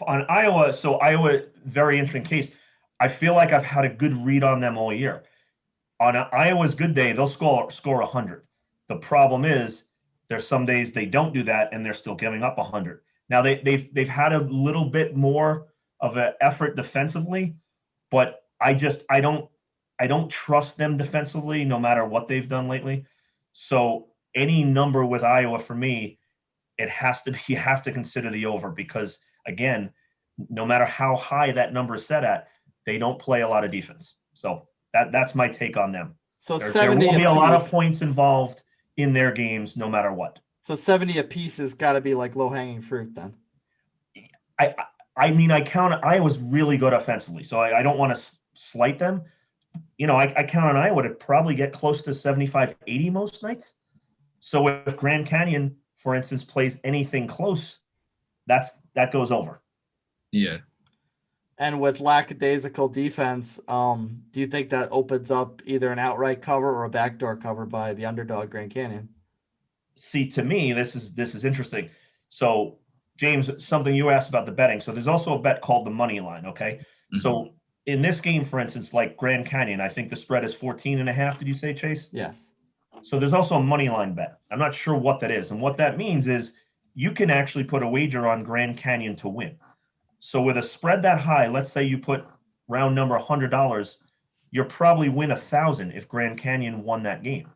On Iowa, so Iowa, very interesting case. I feel like I've had a good read on them all year. On Iowa's good day, they'll score 100. The problem is there's some days they don't do that and they're still giving up 100. Now they've had a little bit more of an effort defensively, but I don't trust them defensively no matter what they've done lately. So any number with Iowa for me, it has to be, you have to consider the over because again, no matter how high that number is set at, they don't play a lot of defense. So that's my take on them. So There 70 will be a apiece. lot of points involved in their games, no matter what. So 70 apiece has got to be like low hanging fruit then. I mean, Iowa's really good offensively, so I don't want to slight them. I count on Iowa to probably get close to 75, 80 most nights. So if Grand Canyon, for instance, plays anything close, that goes over. Yeah. And with lackadaisical defense, do you think that opens up either an outright cover or a backdoor cover by the underdog Grand Canyon? See, to me, this is interesting. So, James, something you asked about the betting. So there's also a bet called the money line, okay? Mm-hmm. So in this game, for instance, like Grand Canyon, I think the spread is 14.5. Did you say, Chase? Yes. So there's also a money line bet. I'm not sure what that is. And what that means is you can actually put a wager on Grand Canyon to win. So with a spread that high, let's say you put round number $100, you'll probably win 1,000 if Grand Canyon won that game.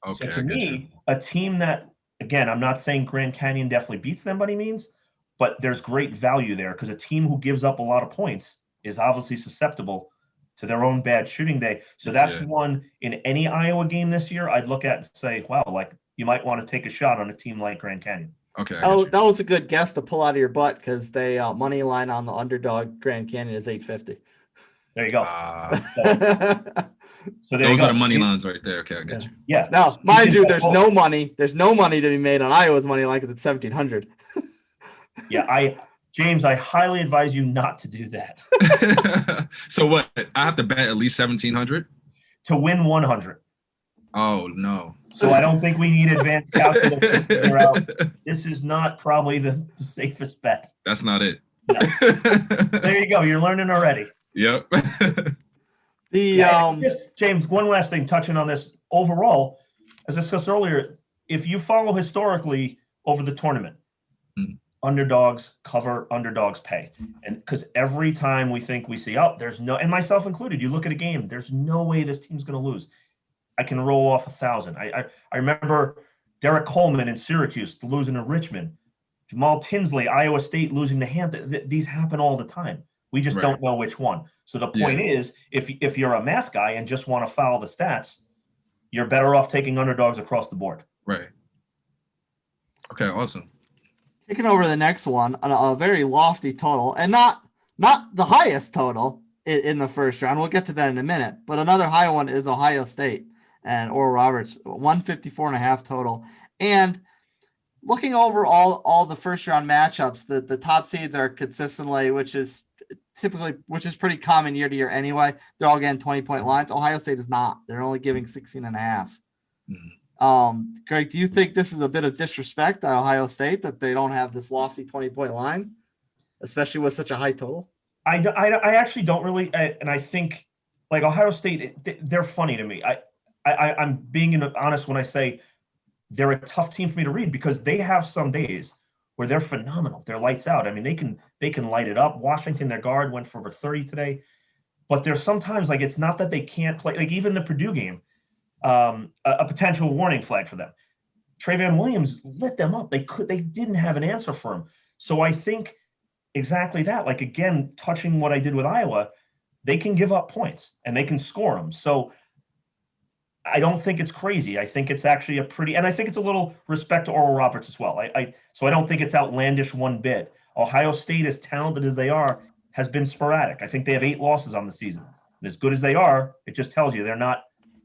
Okay. So to me, a team that, again, I'm not saying Grand Canyon definitely beats them by any means, but there's great value there because a team who gives up a lot of points is obviously susceptible to their own bad shooting day. So that's one in any Iowa game this year I'd look at and say, wow, like you might want to take a shot on a team like Grand Canyon. Okay. Oh, that was a good guess to pull out of your butt because they money line on the underdog Grand Canyon is 850. There you go. So those are the money lines right there. Okay, I get you. Yeah. Now, mind you, there's no money. There's no money to be made on Iowa's money line because it's 1,700. Yeah, James, I highly advise you not to do that. So what? I have to bet at least 1,700 to win 100. Oh no. So I don't think we need advanced calculus to figure out. This is not probably the safest bet. That's not it. No. There you go. You're learning already. Yep. James, one last thing touching on this overall, as discussed earlier, if you follow historically over the tournament, underdogs cover, underdogs pay. And because every time we think we see, there's no, and myself included, you look at a game, there's no way this team's going to lose. I can roll off 1,000. I remember Derek Coleman in Syracuse losing to Richmond, Jamal Tinsley, Iowa State losing to Hampton. These happen all the time. We just don't know which one. So the point is, if you're a math guy and just want to follow the stats, you're better off taking underdogs across the board. Right. Okay, awesome. Taking over the next one on a very lofty total, and not the highest total in the first round. We'll get to that in a minute. But another high one is Ohio State and Oral Roberts, 154.5 total. And looking over all the first round matchups, the top seeds are consistently, which is pretty common year to year anyway. They're all getting 20-point lines. Ohio State is not. They're only giving 16.5. Greg, do you think this is a bit of disrespect to Ohio State that they don't have this lofty 20-point line, especially with such a high total? I actually don't really, and I think like Ohio State, they're funny to me. I'm being honest when I say they're a tough team for me to read because they have some days where they're phenomenal. They're lights out. I mean, they can light it up. Washington, their guard, went for over 30 today. But there's sometimes like it's not that they can't play. Like even the Purdue game, a potential warning flag for them. Travion Williams lit them up. They didn't have an answer for him. So I think exactly that. Like again, touching what I did with Iowa, they can give up points and they can score them. So I don't think it's crazy. I think it's actually and I think it's a little respect to Oral Roberts as well. So I don't think it's outlandish one bit. Ohio State, as talented as they are, has been sporadic. I think they have 8 losses on the season. And as good as they are, it just tells you they're not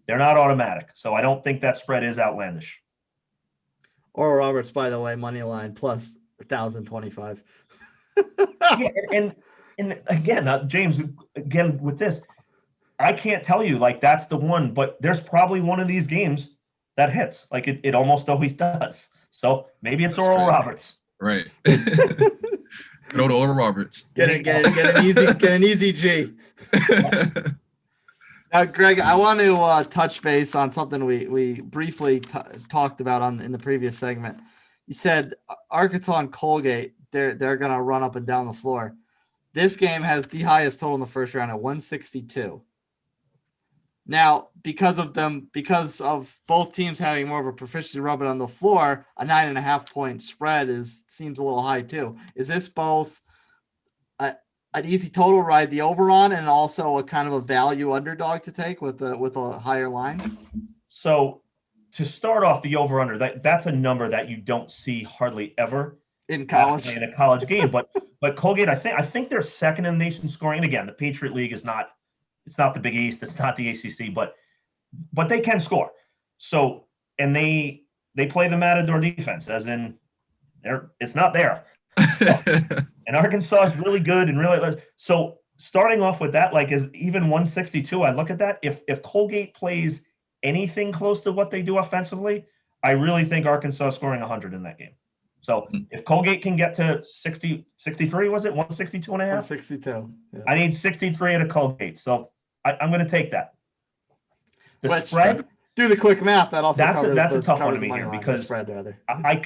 automatic. So I don't think that spread is outlandish. Oral Roberts, by the way, money line plus 1,025. Yeah, and again, James, again with this, I can't tell you like that's the one, but there's probably one of these games that hits. Like it almost always does. So maybe it's Oral Roberts. Right. Go to Oral Roberts. Get an easy G. Now, Greg, I want to touch base on something we briefly talked about in the previous segment. You said Arkansas and Colgate, they're going to run up and down the floor. This game has the highest total in the first round at 162. Now, because of both teams having more of a proficiency rubbing on the floor, a 9.5 point spread seems a little high too. Is this both an easy total ride the over on and also a kind of a value underdog to take with a higher line? So to start off the over under, that's a number that you don't see hardly ever in college in a college game. But Colgate, I think they're second in the nation scoring. And again, the Patriot League is not, it's not the Big East, it's not the ACC, but they can score. So, and they play the Matador defense, as in it's not there. And Arkansas is really good and really so. Starting off with that, like, is even 162. I look at that. If Colgate plays anything close to what they do offensively, I really think Arkansas is scoring 100 in that game. So if Colgate can get to 63, was it 162 and a half? 162. Yeah. I need 63 at a Colgate. So I'm going to take that. The spread. Do the quick math. That also that's a tough one to me here because spread rather. A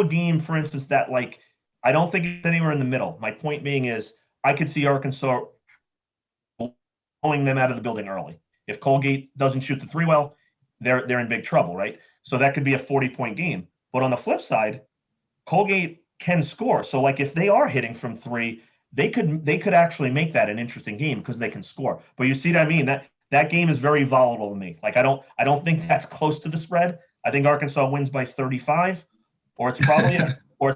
game, for instance, that like I don't think it's anywhere in the middle. My point being is I could see Arkansas pulling them out of the building early. If Colgate doesn't shoot the three well, they're in big trouble, right? So that could be a 40-point game. But on the flip side, Colgate can score. So like if they are hitting from three, they could actually make that an interesting game because they can score. But you see what I mean? That game is very volatile to me. Like I don't think that's close to the spread. I think Arkansas wins by 35, or it's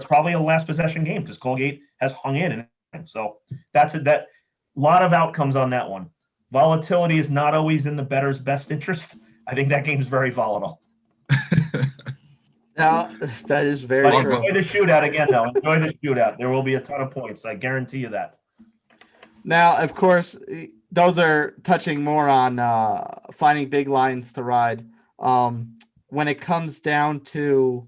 probably a last possession game because Colgate has hung in. So that's that lot of outcomes on that one. Volatility is not always in the bettor's best interest. I think that game is very volatile. Now, that is very true. Enjoy the shootout again, though. Enjoy the shootout. There will be a ton of points. I guarantee you that. Now, of course, those are touching more on finding big lines to ride. When it comes down to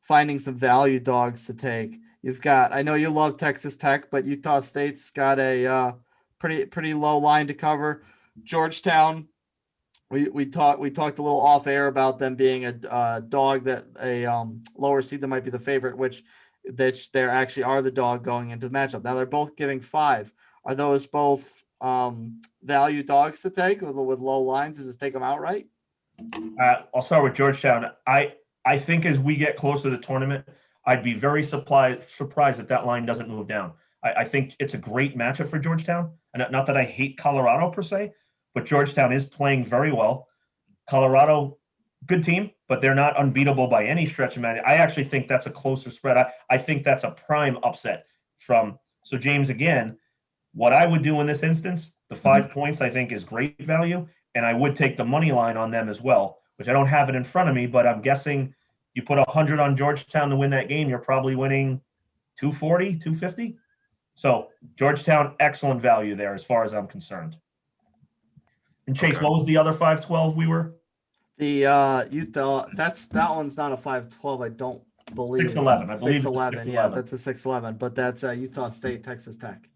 finding some value dogs to take, you've got, I know you love Texas Tech, but Utah State's got a pretty low line to cover. Georgetown, we talked a little off air about them being a dog that a lower seed that might be the favorite, which they actually are the dog going into the matchup. Now they're both giving 5. Are those both value dogs to take with low lines? Just take them outright? I'll start with Georgetown. I think as we get closer to the tournament, I'd be very surprised if that line doesn't move down. I think it's a great matchup for Georgetown. And not that I hate Colorado per se, but Georgetown is playing very well. Colorado, good team, but they're not unbeatable by any stretch of it. I actually think that's a closer spread. I think that's a prime upset from. So James, again, what I would do in this instance, the 5 points I think is great value, and I would take the money line on them as well, which I don't have it in front of me, but I'm guessing you put 100 on Georgetown to win that game, you're probably winning 240, 250. So Georgetown, excellent value there as far as I'm concerned. And Chase, Okay. What was the other 512 we were? The Utah, that one's not a 512, I don't believe. 611, I believe. 611, yeah, that's a 611, but that's Utah State, Texas Tech.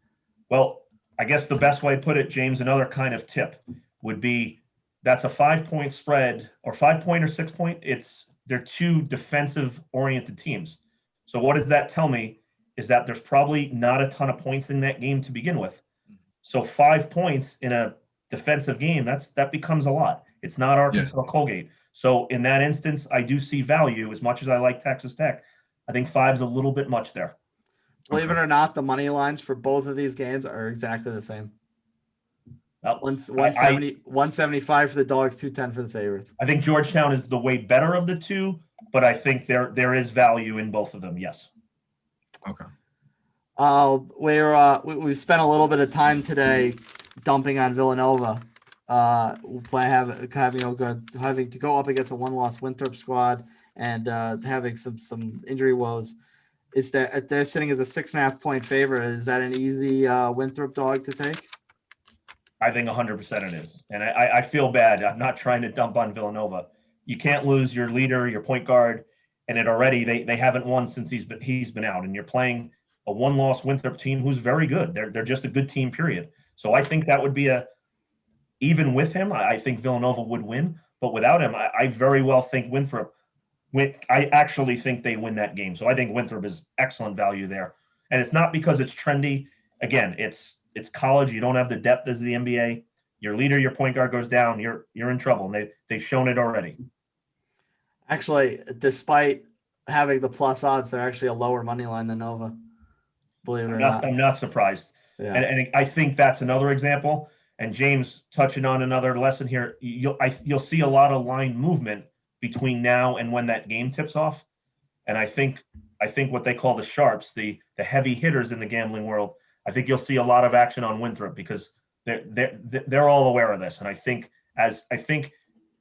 Well, I guess the best way to put it, James, another kind of tip would be that's a 5-point spread or 5-point or 6-point. They're two defensive oriented teams. So what does that tell me is that there's probably not a ton of points in that game to begin with. So 5 points in a defensive game, that becomes a lot. It's not Arkansas Colgate. So in that instance, I do see value as much as I like Texas Tech. I think 5's a little bit much there. Believe it or not, the money lines for both of these games are exactly the same. Well, 175 for the dogs, 210 for the favorites. I think Georgetown is the way better of the two, but I think there is value in both of them. Yes. Okay. We've spent a little bit of time today dumping on Villanova. Having to go up against a 1-loss Winthrop squad and having some injury woes. Is that they're sitting as a 6.5 point favorite? Is that an easy Winthrop dog to take? I think 100% it is. And I feel bad. I'm not trying to dump on Villanova. You can't lose your leader, your point guard, and it already they haven't won since he's been out. And you're playing a one-loss Winthrop team who's very good. They're just a good team, period. So I think that would be even with him, I think Villanova would win. But without him, I very well think Winthrop I actually think they win that game. So I think Winthrop is excellent value there. And it's not because it's trendy. Again, it's college. You don't have the depth as the NBA. Your leader, your point guard goes down, you're in trouble. And they've shown it already. Actually, despite having the plus odds, they're actually a lower money line than Nova. Believe it or not. I'm not surprised. Yeah. And I think that's another example. And James touching on another lesson here. You'll see a lot of line movement between now and when that game tips off. And I think what they call the sharps, the heavy hitters in the gambling world, I think you'll see a lot of action on Winthrop because they're all aware of this. And I think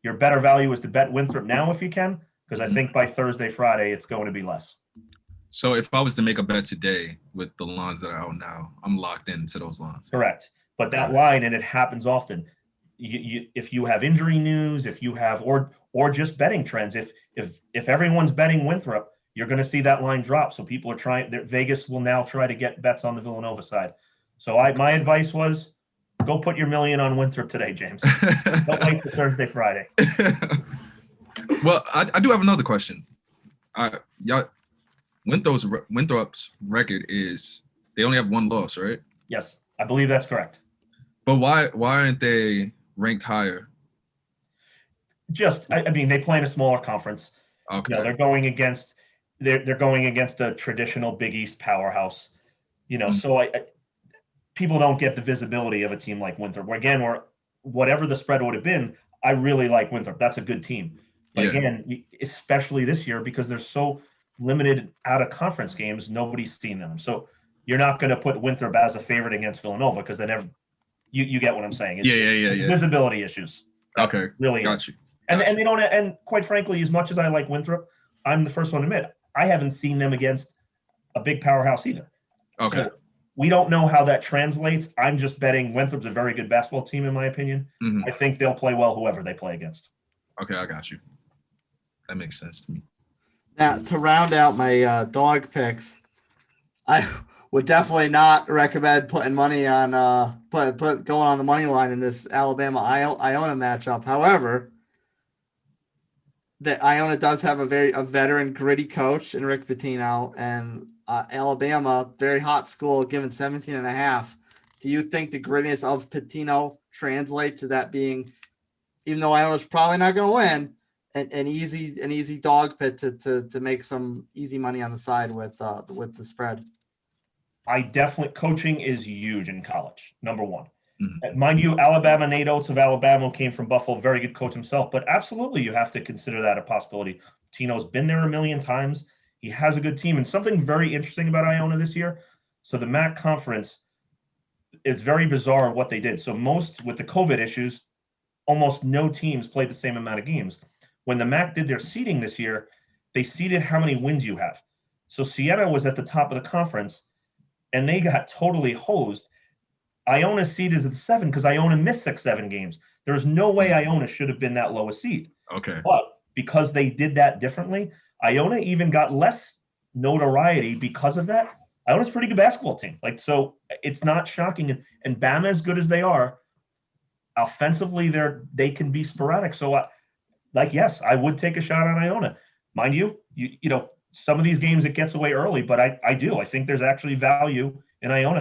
your better value is to bet Winthrop now if you can, because I think by Thursday, Friday, it's going to be less. So if I was to make a bet today with the lines that I own now, I'm locked into those lines. Correct. But that line, and it happens often, if you have injury news, if you have or just betting trends, if everyone's betting Winthrop, you're going to see that line drop. So people are trying. Vegas will now try to get bets on the Villanova side. So my advice was, go put your million on Winthrop today, James. Don't wait for Thursday, Friday. Well, I do have another question. Winthrop's record is they only have one loss, right? Yes, I believe that's correct. But why aren't they ranked higher? I mean, they play in a smaller conference. Okay. They're going against a traditional Big East powerhouse. So people don't get the visibility of a team like Winthrop. Or whatever the spread would have been, I really like Winthrop. That's a good team. But again, especially this year because they're so limited out of conference games, nobody's seen them. So you're not going to put Winthrop as a favorite against Villanova because they never. You get what I'm saying. It's visibility issues. Okay. Really. Got you. And they don't. And quite frankly, as much as I like Winthrop, I'm the first one to admit I haven't seen them against a big powerhouse either. Okay. So we don't know how that translates. I'm just betting Winthrop's a very good basketball team, in my opinion. Mm-hmm. I think they'll play well whoever they play against. Okay, I got you. That makes sense to me. Now, to round out my dog picks, I would definitely not recommend putting money on going on the money line in this Alabama Iona matchup. However, the Iona does have a veteran, gritty coach in Rick Pitino, and Alabama, very hot school, given 17.5. Do you think the grittiness of Pitino translate to that being, even though Iona's probably not going to win, an easy dog pit to make some easy money on the side with the spread? Coaching is huge in college, number one. Mm-hmm. Mind you, Alabama, Nate Oates of Alabama came from Buffalo, very good coach himself, but absolutely you have to consider that a possibility. Tino's been there a million times. He has a good team. And something very interesting about Iona this year, so the MAC conference, it's very bizarre what they did. So with the COVID issues, almost no teams played the same amount of games. When the MAC did their seeding this year, they seeded how many wins you have. So Siena was at the top of the conference, and they got totally hosed. Iona's seed is at 7 because Iona missed 6-7 games. There's no way Iona should have been that low a seed. Okay. But because they did that differently, Iona even got less notoriety because of that. Iona's a pretty good basketball team. So it's not shocking. And Bama, as good as they are, offensively, they can be sporadic. So, yes, I would take a shot on Iona. Mind you, some of these games it gets away early, but I do. I think there's actually value in Iona.